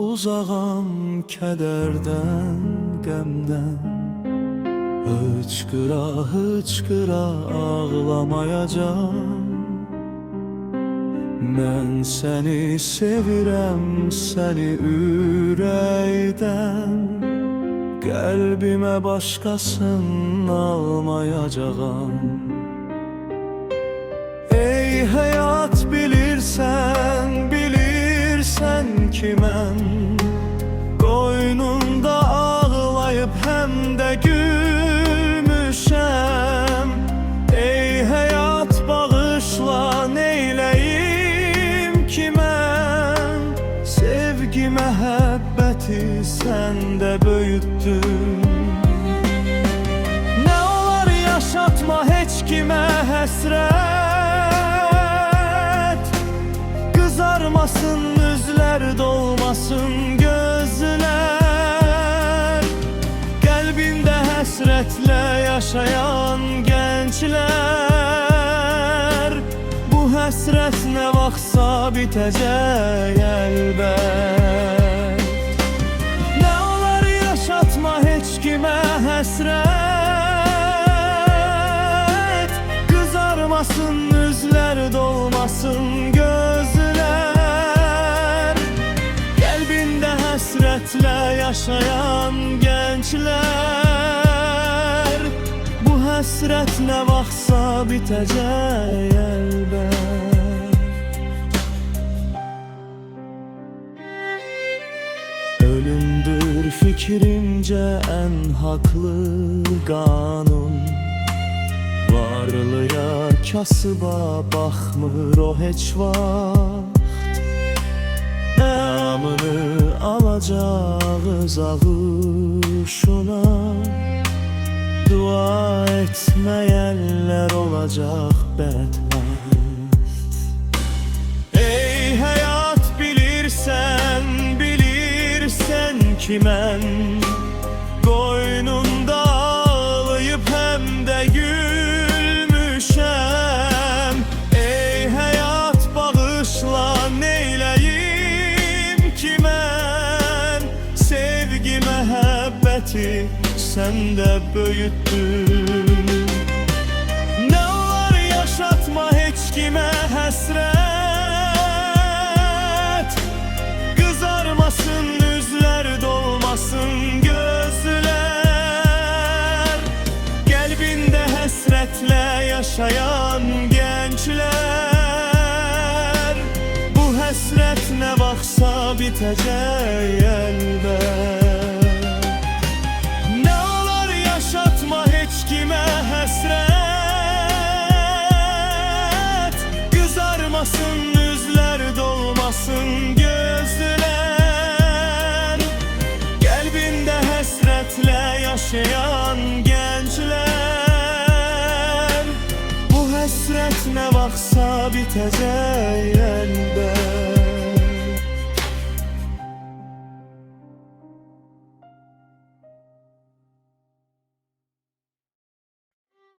uzağam kədərdən, qəmdən. Hıçqıra hıçqıra ağlamayacağım. Mən səni sevirəm, səni ürəkdən. Qəlbimə başqasını almayacağam. Ey həyat, bilirsən, bilirsən ki mən qoynunda ağlayıb həm də gülmüşəm. Ey həyat, bağışla, neyləyim ki mən? Sevgi, məhəbbəti səndə böyütdüm. Nə olar yaşatma heç kimə həsrət. Qızarmasın üzlər, dolmasın gözlər. Qəlbində həsrətlə yaşayan gənclər, bu həsrət nə vaxtsa bitəcək əlbət. Nə olar yaşatma heç kimə həsrət. Qızarmasın üzlər, dolmasın gözlər. Qəlbində həsrətlə yaşayan gənclər, bu həsrət nə vaxtsa bitəcək əlbət. Ölümdür fikrimcə ən haqlı qanun. Varlıya, kasıba baxmır o heç vaxt. Namını alacağız ağuşuna. Dua etməyənlər olacaq bədbəxt. Ey həyat, bilirsən, bilirsən ki mən qoynunda ağlayıb həm də gülmüşəm. Ey həyat, bağışla, neyləyim ki mən? Sevgi, məhəbbəti səndə böyütdüm. Nə olar yaşatma heç kimə həsrət. Qızarmasın üzlər, dolmasın gözlər. Qəlbində həsrətlə yaşayan gənclər, bu həsrət nə vaxtsa bitəcək əlbət. Nə olar yaşatma heç kimə həsrət. Qızarmasın üzlər, dolmasın gözlər. Qəlbində həsrətlə yaşayan gənclər, bu həsrət nə vaxtsa bitəcək